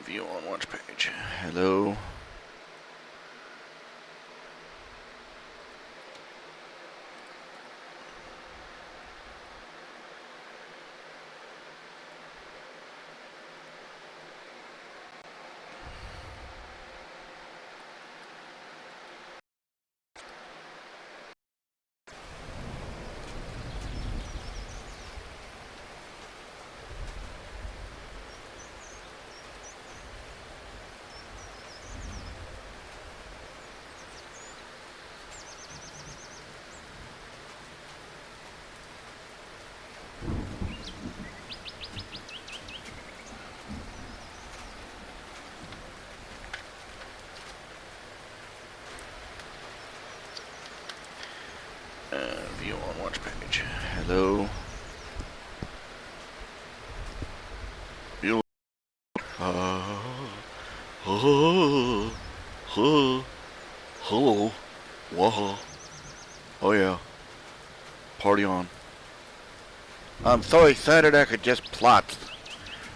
View on watch page. Hello. View on watch page. Hello. View. Hello. Whoa. Oh yeah. Party on. I'm so excited I could just plot.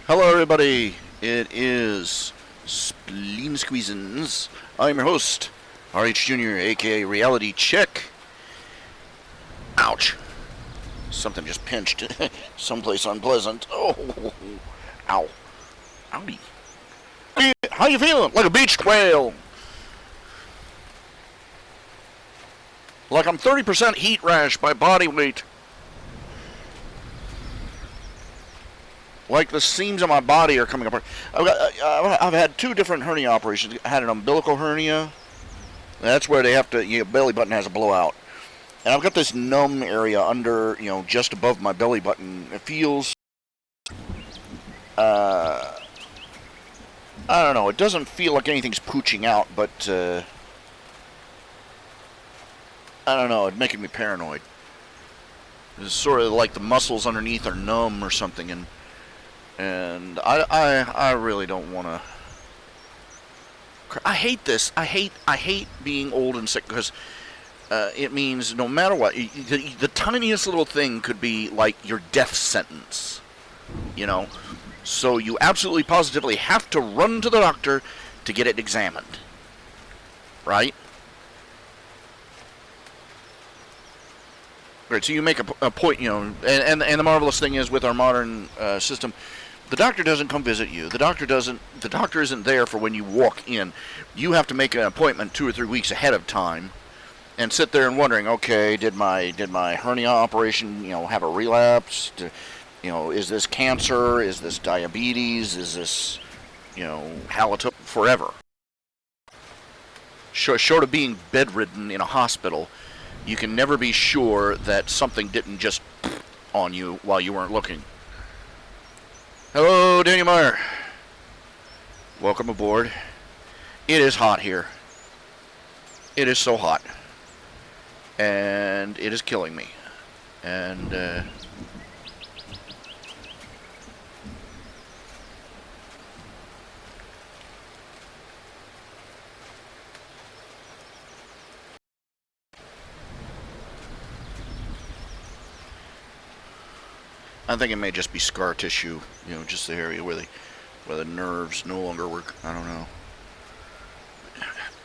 Hello everybody. It is Spleen Squeezin. I'm your host, RH Jr., aka Reality Check. Ouch. Something just pinched someplace unpleasant. Oh, ow. Outie. How you feeling? Like a beached whale. Like I'm 30% heat rash by body weight. Like the seams of my body are coming apart. I've had two different hernia operations. I had an umbilical hernia. That's where they have to, your belly button has a blowout. And I've got this numb area under, just above my belly button. It feels, I don't know, it doesn't feel like anything's pooching out, but, I don't know, it's making me paranoid. It's sort of like the muscles underneath are numb or something, and I really don't want to. I hate this. I hate being old and sick, because it means no matter what, the tiniest little thing could be like your death sentence, So you absolutely positively have to run to the doctor to get it examined, right? Right. So you make a point, and the marvelous thing is with our modern system, the doctor doesn't come visit you. The doctor isn't there for when you walk in. You have to make an appointment 2 or 3 weeks ahead of time. And sit there and wondering, okay, did my hernia operation, have a relapse? Is this cancer? Is this diabetes? Is this, halitosis? Forever. Short of being bedridden in a hospital, you can never be sure that something didn't just on you while you weren't looking. Hello, Daniel Meyer. Welcome aboard. It is hot here. It is so hot. And it is killing me. And I think it may just be scar tissue, just the area where the nerves no longer work. I don't know.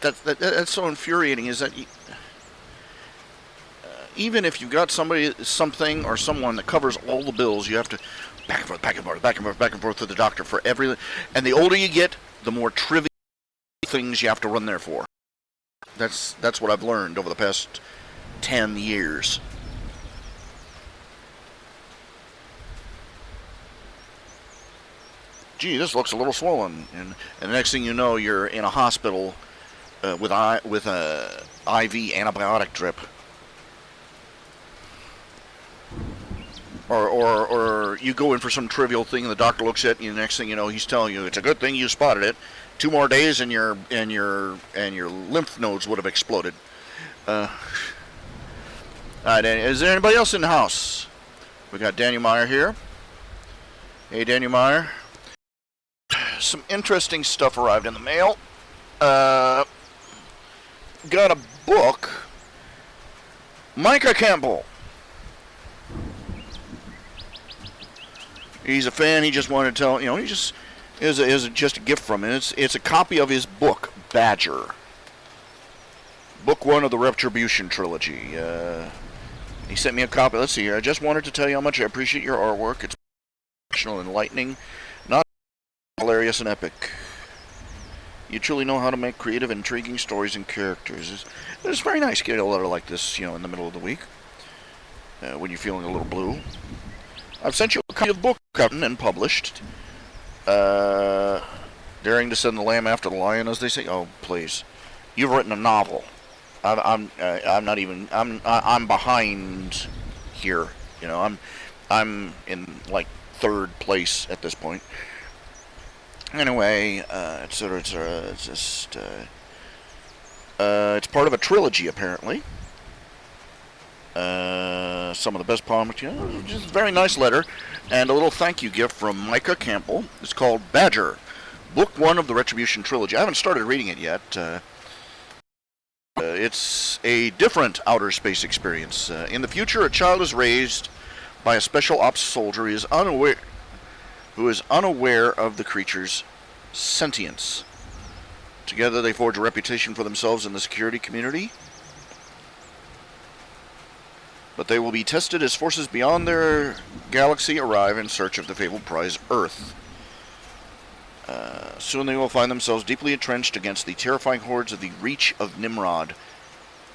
That's so infuriating. Is that even if you've got something or someone that covers all the bills, you have to back and forth, back and forth, back and forth, back and forth to the doctor for every. And the older you get, the more trivial things you have to run there for. That's what I've learned over the past 10 years. Gee, this looks a little swollen, and the next thing you know, you're in a hospital with a IV antibiotic drip. Or you go in for some trivial thing and the doctor looks at you, and the next thing you know, he's telling you it's a good thing you spotted it. 2 more days and your lymph nodes would have exploded. Alright, is there anybody else in the house? We got Daniel Meyer here. Hey, Daniel Meyer. Some interesting stuff arrived in the mail. Got a book. Micah Campbell. He's a fan. He just wanted to tell, is just a gift from him. It's a copy of his book, Badger. Book 1 of the Retribution trilogy. He sent me a copy. Let's see here. I just wanted to tell you how much I appreciate your artwork. It's professional, enlightening, not hilarious and epic. You truly know how to make creative, intriguing stories and characters. It's very nice getting a letter like this, in the middle of the week, when you're feeling a little blue. I've sent you a copy of the book written and published. Daring to send the lamb after the lion, as they say. Oh, please! You've written a novel. I'm behind here. I'm in like 3rd place at this point. Anyway, etc. It's just it's part of a trilogy apparently. Some of the best poems. Just a very nice letter, and a little thank you gift from Micah Campbell. It's called Badger, Book 1 of the Retribution trilogy. I haven't started reading it yet. It's a different outer space experience. In the future, a child is raised by a special ops soldier who is unaware of the creature's sentience. Together, they forge a reputation for themselves in the security community. But they will be tested as forces beyond their galaxy arrive in search of the fabled prize, Earth. Soon they will find themselves deeply entrenched against the terrifying hordes of the Reach of Nimrod,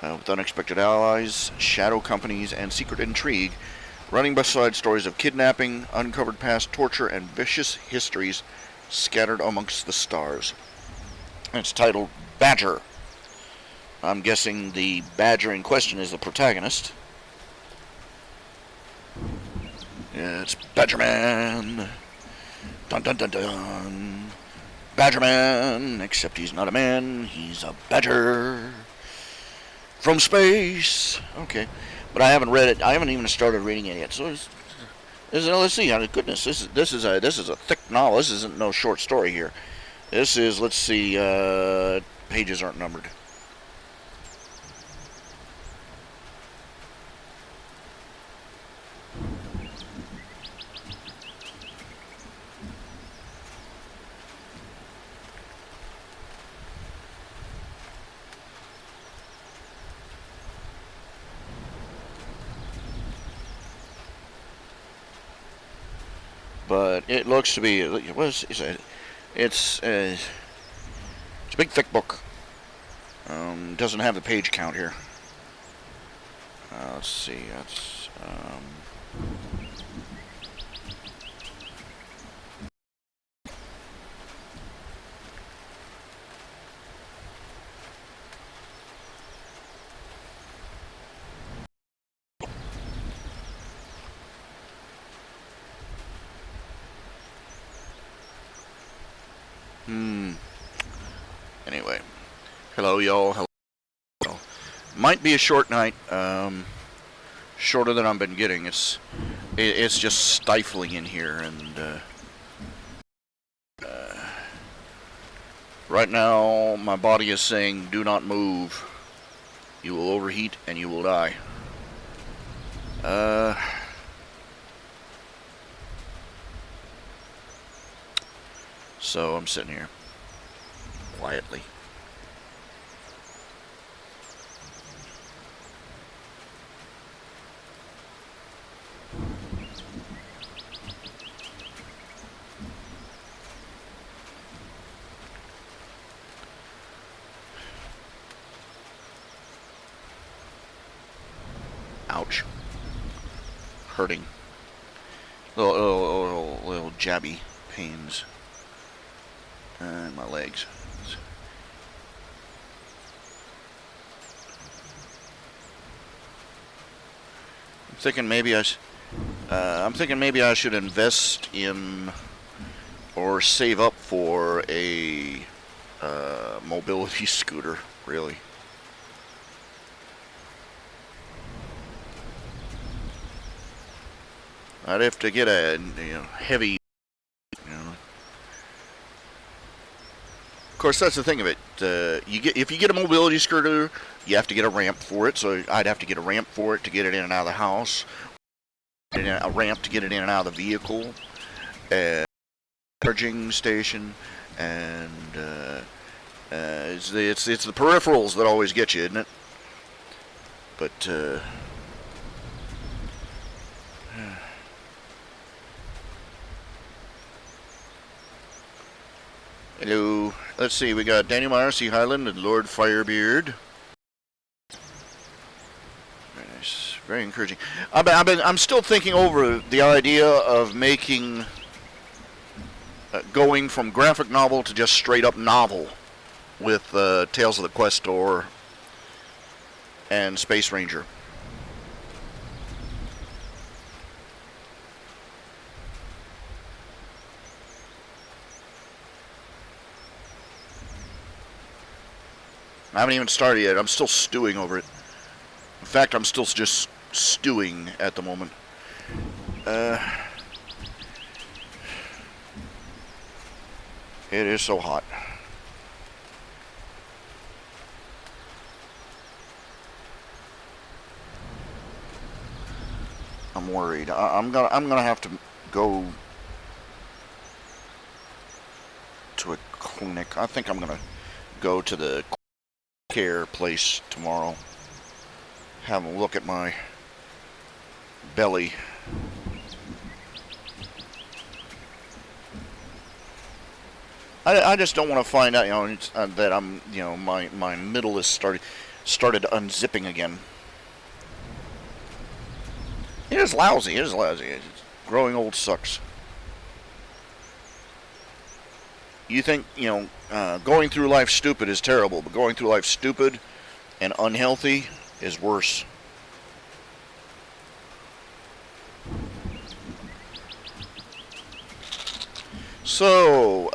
with unexpected allies, shadow companies, and secret intrigue, running beside stories of kidnapping, uncovered past torture, and vicious histories scattered amongst the stars. It's titled Badger. I'm guessing the badger in question is the protagonist. Yeah, it's Badgerman. Dun dun dun dun. Badgerman, except he's not a man, he's a badger from space. Okay, but I haven't read it. I haven't even started reading it yet. So let's see. Goodness, this is a thick novel. This isn't no short story here. This is, let's see. Pages aren't numbered. But it looks to be, it's a big thick book. Doesn't have the page count here. Let's see, that's anyway. Hello, y'all. Hello. Might be a short night. Shorter than I've been getting. It's just stifling in here, and right now my body is saying, "Do not move. You will overheat and you will die." So I'm sitting here quietly. Ouch. Hurting. Little jabby pains. And my legs. I'm thinking maybe I should invest in or save up for a mobility scooter. Really. I'd have to get a heavy. Of course, that's the thing of it. If you get a mobility scooter, you have to get a ramp for it. So I'd have to get a ramp for it to get it in and out of the house, and a ramp to get it in and out of the vehicle, and charging station, and it's the peripherals that always get you, isn't it? But hello. Let's see. We got Daniel Meyer, C. Highland, and Lord Firebeard. Very nice. Very encouraging. I'm still thinking over the idea of making going from graphic novel to just straight up novel with Tales of the Questor and Space Ranger. I haven't even started yet. I'm still stewing over it. In fact, I'm still just stewing at the moment. It is so hot. I'm worried. I'm gonna have to go to a clinic. I think I'm gonna go to the care place tomorrow. Have a look at my belly. I just don't want to find out, that I'm, my middle is started unzipping again. It is lousy. It is lousy. Growing old sucks. You think, going through life stupid is terrible, but going through life stupid and unhealthy is worse. So,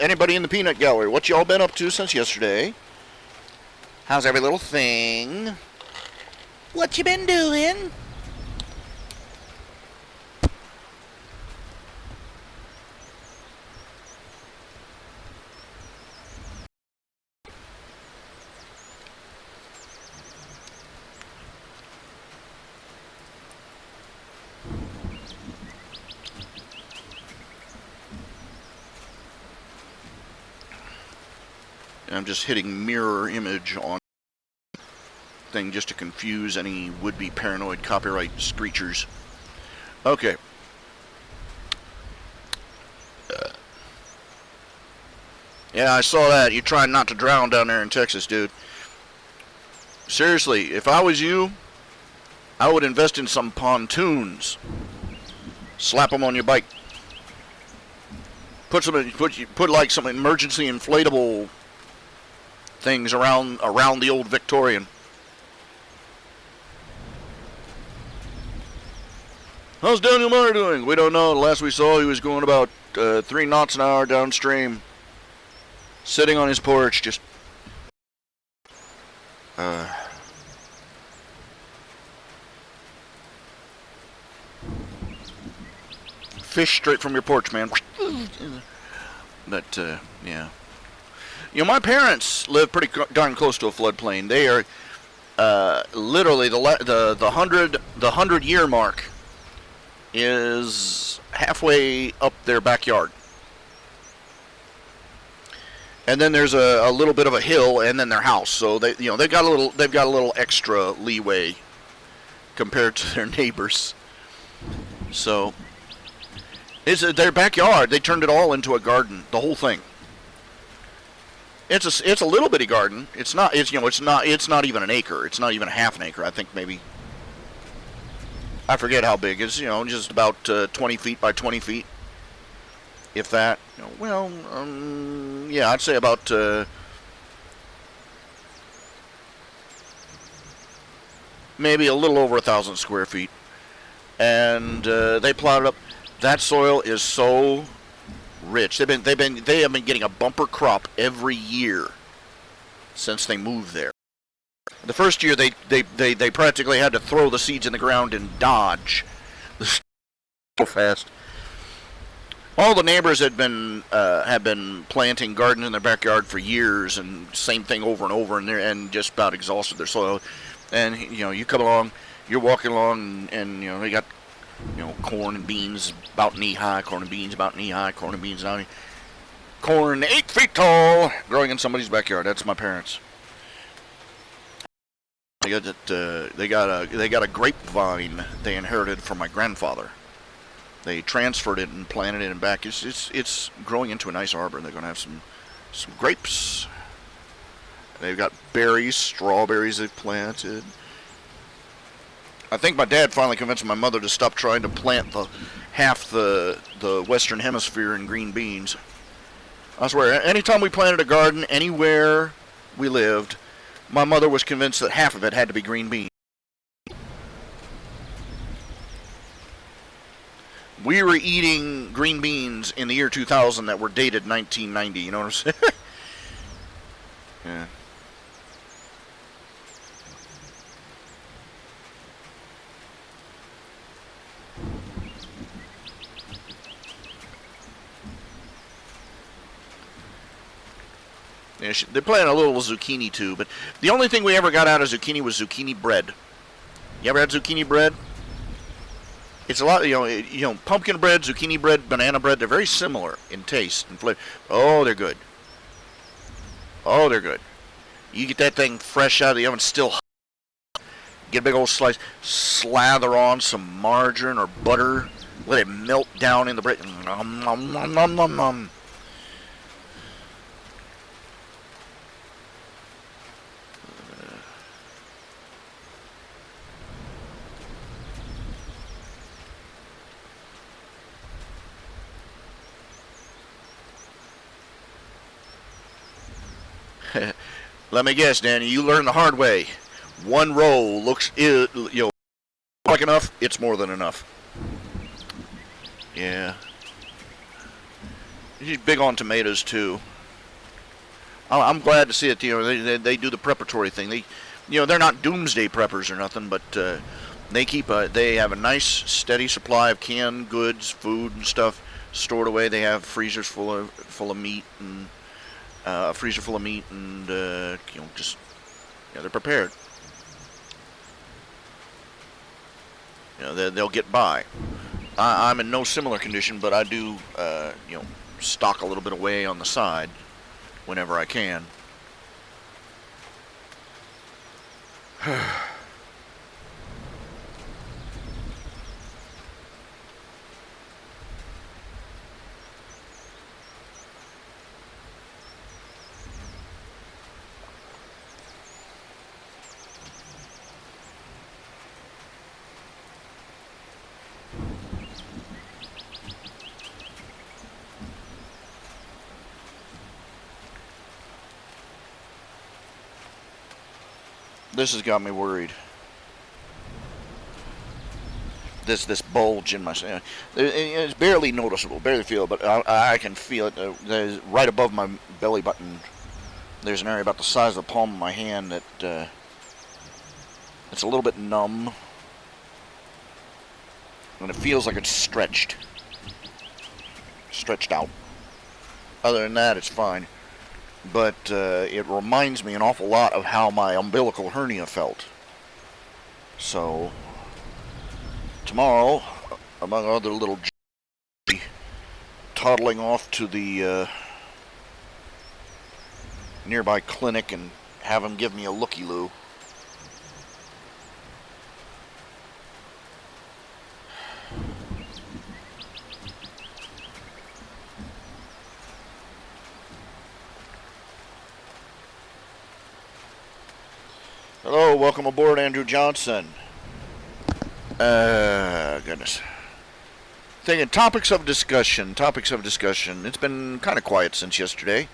anybody in the peanut gallery, what y'all been up to since yesterday? How's every little thing? What you been doing? I'm just hitting mirror image on thing just to confuse any would-be paranoid copyright screechers. Okay. Yeah, I saw that. You're trying not to drown down there in Texas, dude. Seriously, if I was you, I would invest in some pontoons. Slap them on your bike. Put like some emergency inflatable things around the old Victorian. How's Daniel Meyer doing? We don't know. The last we saw, he was going about 3 knots an hour downstream, sitting on his porch, just fish straight from your porch, man. But yeah. My parents live pretty darn close to a floodplain. They are literally the 100-year mark is halfway up their backyard, and then there's a little bit of a hill, and then their house. So they've got a little extra leeway compared to their neighbors. So it's their backyard. They turned it all into a garden, the whole thing. It's a little bitty garden. It's not even an acre. It's not even half an acre. I think maybe, I forget how big. It's just about 20 feet by 20 feet, if that. Yeah, I'd say about maybe a little over 1,000 square feet, and they plowed it up. That soil is so rich. They have been getting a bumper crop every year since they moved there. The first year they practically had to throw the seeds in the ground and dodge so fast. All the neighbors have been planting gardens in their backyard for years, and same thing over and over, and just about exhausted their soil. And you come along, you're walking along, and they got Corn and beans about knee high, corn and beans about knee high, corn and beans down. Corn 8 feet tall, growing in somebody's backyard. That's my parents. They got a grapevine they inherited from my grandfather. They transferred it and planted it in back. It's growing into a nice arbor. They're gonna have some grapes. They've got berries, strawberries they've planted. I think my dad finally convinced my mother to stop trying to plant half the Western Hemisphere in green beans. I swear, anytime we planted a garden anywhere we lived, my mother was convinced that half of it had to be green beans. We were eating green beans in the year 2000 that were dated 1990, you know what I'm saying? Yeah. They're playing a little zucchini too, but the only thing we ever got out of zucchini was zucchini bread. You ever had zucchini bread? It's a lot, pumpkin bread, zucchini bread, banana bread. They're very similar in taste and flavor. Oh, they're good. Oh, they're good. You get that thing fresh out of the oven, still hot. Get a big old slice, slather on some margarine or butter, let it melt down in the bread. Nom, nom, nom, nom, nom, nom. Let me guess, Danny, you learned the hard way. One roll looks, like enough, it's more than enough. Yeah. He's big on tomatoes, too. I'm glad to see it, they do the preparatory thing. They're not doomsday preppers or nothing, but they have a nice, steady supply of canned goods, food and stuff stored away. They have freezers full of meat and a freezer full of meat, and they're prepared. They'll get by. I'm in no similar condition, but I do, stock a little bit away on the side whenever I can. This has got me worried. This bulge in my, it's barely noticeable, barely feel, but I can feel it. There's right above my belly button. There's an area about the size of the palm of my hand that it's a little bit numb, and it feels like it's stretched out. Other than that, it's fine. But it reminds me an awful lot of how my umbilical hernia felt. So, tomorrow, among other little toddling off to the nearby clinic and have them give me a looky-loo. Hello, welcome aboard, Andrew Johnson. Goodness. Thinking topics of discussion. It's been kind of quiet since yesterday.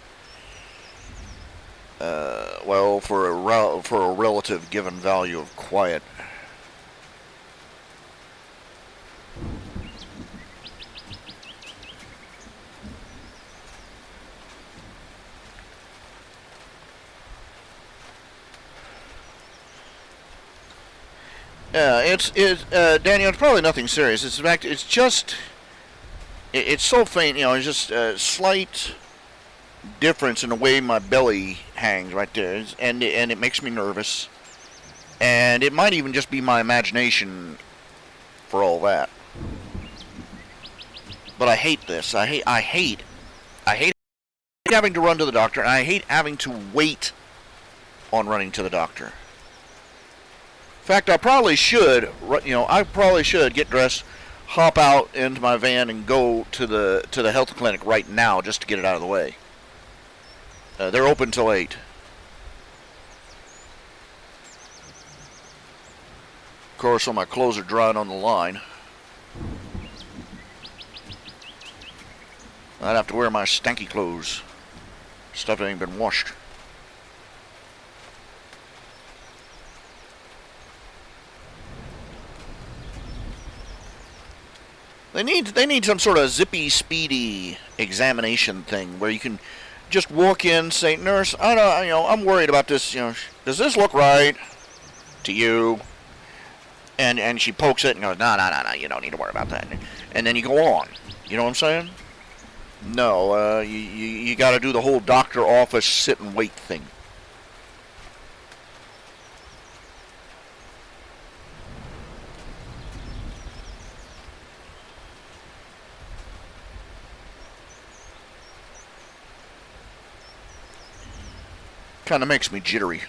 Well, for a relative given value of quiet. Yeah, Daniel, it's probably nothing serious. In fact, it's just, it's so faint, it's just a slight difference in the way my belly hangs right there, and it makes me nervous. And it might even just be my imagination for all that. But I hate this. I hate having to run to the doctor, and I hate having to wait on running to the doctor. In fact, I probably should get dressed, hop out into my van, and go to the health clinic right now just to get it out of the way. They're open till 8. Of course, all my clothes are drying on the line. I'd have to wear my stanky clothes. Stuff that ain't been washed. They need some sort of zippy, speedy examination thing where you can just walk in, say, "Nurse, I'm worried about this. Does this look right to you?" And she pokes it and goes, "No, you don't need to worry about that." And then you go on. You know what I'm saying? No, you got to do the whole doctor office sit and wait thing. Kind of makes me jittery.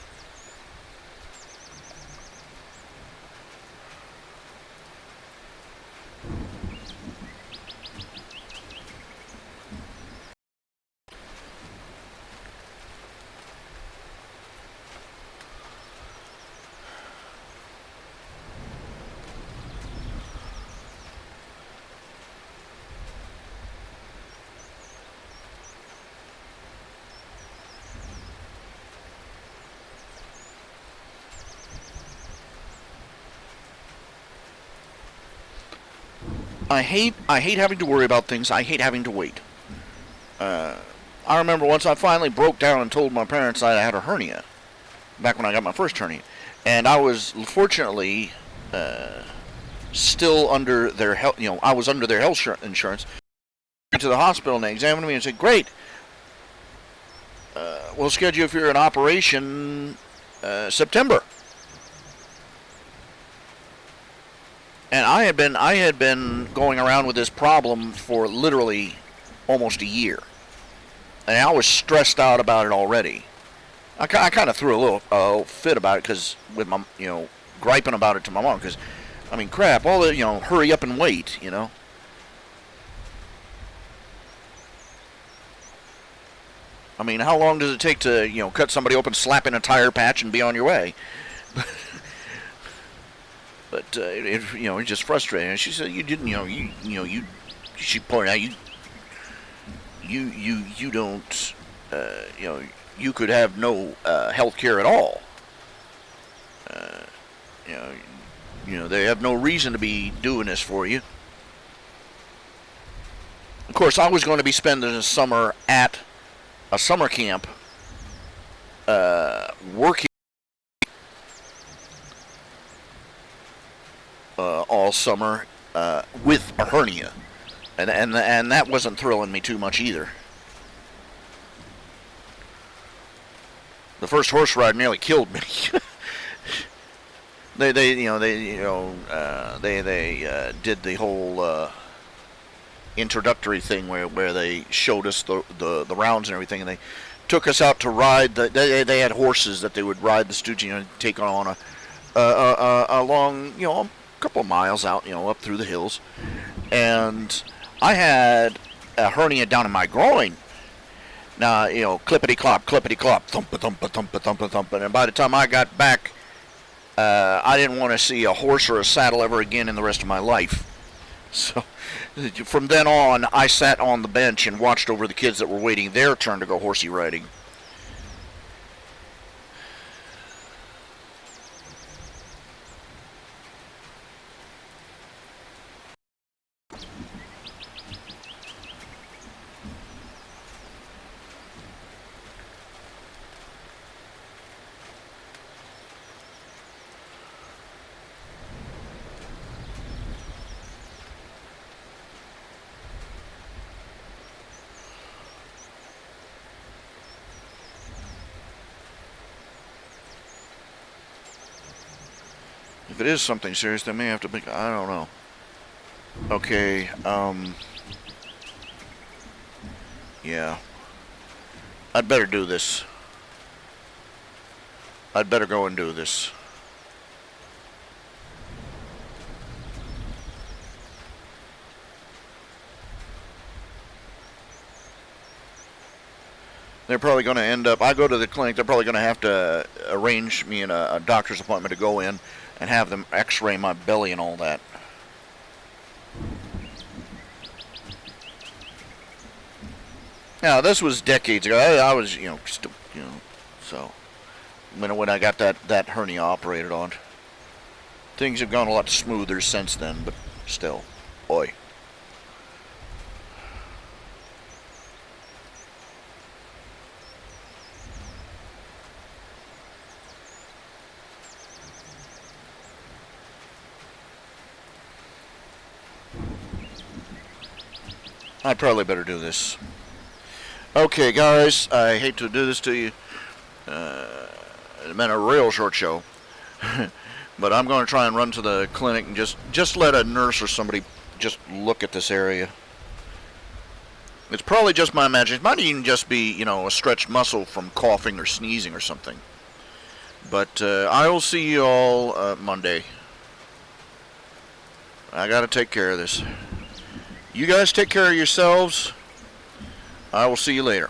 I hate having to worry about things. I hate having to wait. I remember once I finally broke down and told my parents I had a hernia, back when I got my first hernia, and I was fortunately still under their health. I was under their health insurance. Went to the hospital and they examined me and said, "Great, we'll schedule you for an operation September." And I had been going around with this problem for literally almost a year, and I was stressed out about it already. I kind of threw a little fit about it because with my griping about it to my mom because crap, all the hurry up and wait. How long does it take to cut somebody open, slap in a tire patch, and be on your way? But it's just frustrating. And she said, "You didn't, you." She pointed out, you don't, you could have no health care at all. They have no reason to be doing this for you." Of course, I was going to be spending the summer at a summer camp, working. All summer with a hernia, and that wasn't thrilling me too much either. The first horse ride nearly killed me. They did the whole introductory thing where they showed us the rounds and everything, and they took us out to ride. They had horses that they would ride the students, take on a long, couple of miles out, up through the hills, and I had a hernia down in my groin. Now, clippity clop, thump a thump a thump a thump a thump, and by the time I got back, I didn't want to see a horse or a saddle ever again in the rest of my life. So, from then on, I sat on the bench and watched over the kids that were waiting their turn to go horsey riding. If it is something serious, they may have to make. I don't know. Okay. Yeah. I'd better do this. I'd better go and do this. They're probably going to end up, I go to the clinic, they're probably going to have to arrange me in a doctor's appointment to go in and have them x-ray my belly and all that. Now, this was decades ago. I was, so when I got that hernia operated on. Things have gone a lot smoother since then, but still, boy. I probably better do this. Okay, guys, I hate to do this to you. It's been a real short show. But I'm going to try and run to the clinic and just let a nurse or somebody just look at this area. It's probably just my imagination. It might even just be, a stretched muscle from coughing or sneezing or something. But I will see you all Monday. I got to take care of this. You guys take care of yourselves. I will see you later.